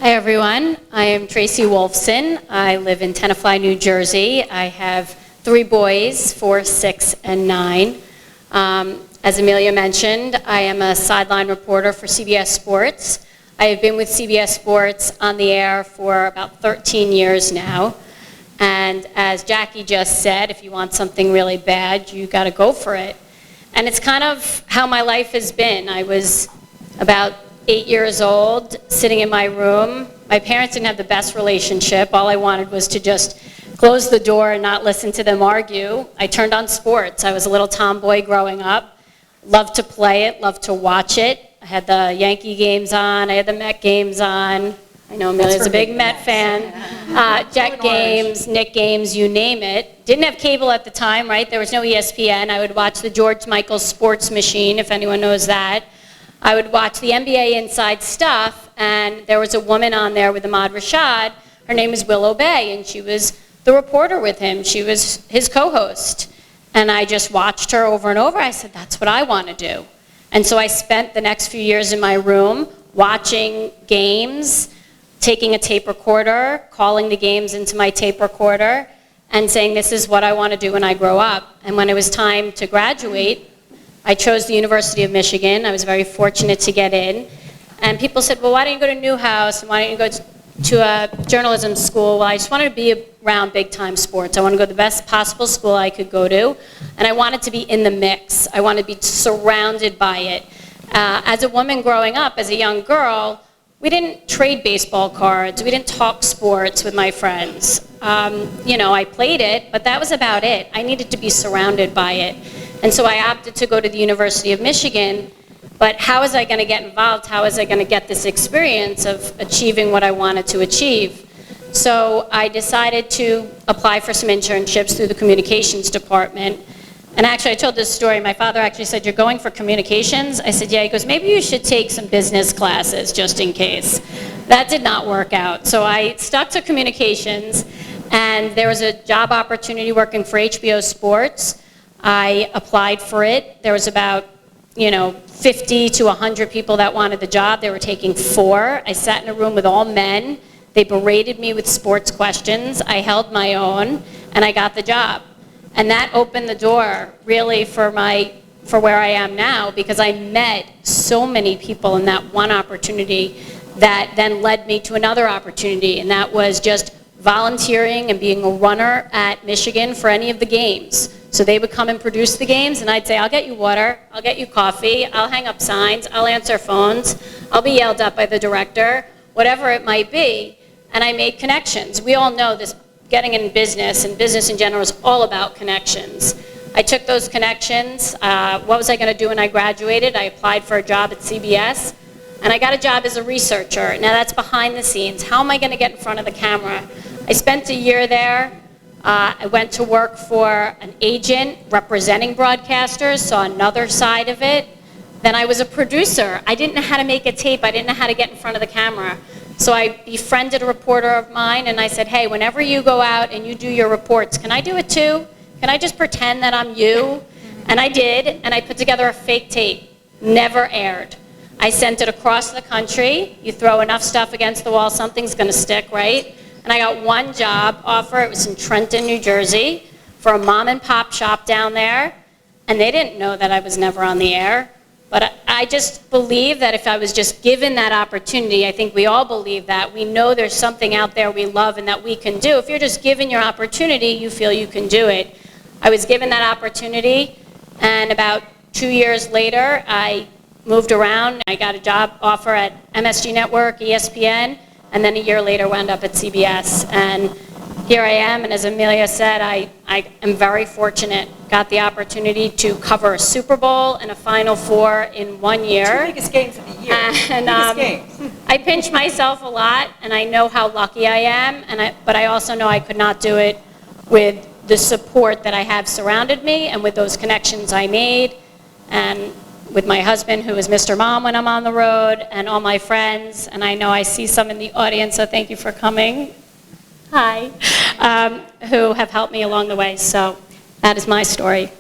Hi everyone, I am Tracy Wolfson. I live in Tenafly, New Jersey. I have 3 boys, 4, 6, and 9. As Amelia mentioned, I am a sideline reporter for CBS Sports. I have been with CBS Sports on the air for about 13 years now. And as Jackie just said, if you want something really bad, you got to go for it. And it's kind of how my life has been. I was about 8 years old, sitting in my room. My parents didn't have the best relationship. All I wanted was to just close the door and not listen to them argue. I turned on sports. I was a little tomboy growing up. Loved to play it, loved to watch it. I had the Yankee games on, I had the Met games on. I know Amelia's a big Met fan. Jet games, Knick games, you name it. Didn't have cable at the time, right? There was no ESPN. I would watch the George Michael Sports Machine, if anyone knows that. I would watch the NBA Inside Stuff, and there was a woman on there with Ahmad Rashad. Her name was Willow Bay, and she was the reporter with him. She was his co-host. And I just watched her over and over. I said, that's what I want to do. And so I spent the next few years in my room watching games, taking a tape recorder, calling the games into my tape recorder, and saying, this is what I want to do when I grow up. And when it was time to graduate, I chose the University of Michigan. I was very fortunate to get in. And people said, well, why don't you go to Newhouse? And why don't you go to a journalism school? Well, I just wanted to be around big-time sports. I wanted to go to the best possible school I could go to. And I wanted to be in the mix. I wanted to be surrounded by it. As a woman growing up, as a young girl, we didn't trade baseball cards. We didn't talk sports with my friends. I played it, but that was about it. I needed to be surrounded by it. And so I opted to go to the University of Michigan, but how was I going to get involved? How was I going to get this experience of achieving what I wanted to achieve? So I decided to apply for some internships through the communications department. And actually, I told this story. My father actually said, you're going for communications? I said, yeah. He goes, maybe you should take some business classes just in case. That did not work out. So I stuck to communications, and there was a job opportunity working for HBO Sports. I applied for it. There was about 50 to 100 people that wanted the job. They were taking 4. I sat in a room with all men. They berated me with sports questions. I held my own, and I got the job. And that opened the door, really, for where I am now, because I met so many people in that one opportunity that then led me to another opportunity, and that was just volunteering and being a runner at Michigan for any of the games. So they would come and produce the games, and I'd say, I'll get you water, I'll get you coffee, I'll hang up signs, I'll answer phones, I'll be yelled at by the director, whatever it might be. And I made connections. We all know this, getting in business, and business in general, is all about connections. I took those connections. What was I going to do when I graduated? I applied for a job at CBS, and I got a job as a researcher. Now that's behind the scenes. How am I going to get in front of the camera? I spent a year there. I went to work for an agent representing broadcasters, saw another side of it. Then I was a producer. I didn't know how to make a tape. I didn't know how to get in front of the camera. So I befriended a reporter of mine, and I said, hey, whenever you go out and you do your reports, can I do it too? Can I just pretend that I'm you? And I did, and I put together a fake tape. Never aired. I sent it across the country. You throw enough stuff against the wall, something's going to stick, right? And I got one job offer. It was in Trenton, New Jersey, for a mom and pop shop down there. And they didn't know that I was never on the air. But I just believe that if I was just given that opportunity, I think we all believe that. We know there's something out there we love and that we can do. If you're just given your opportunity, you feel you can do it. I was given that opportunity, and about 2 years later, I moved around. I got a job offer at MSG Network, ESPN, and then a year later wound up at CBS. And here I am, and as Amelia said, I am very fortunate. Got the opportunity to cover a Super Bowl and a Final Four in 1 year. 2 biggest games of the year. And I pinch myself a lot, and I know how lucky I am, but I also know I could not do it with the support that I have surrounded me and with those connections I made, and with my husband, who is Mr. Mom when I'm on the road, and all my friends. And I know I see some in the audience, so thank you for coming. Hi. Who have helped me along the way. So that is my story.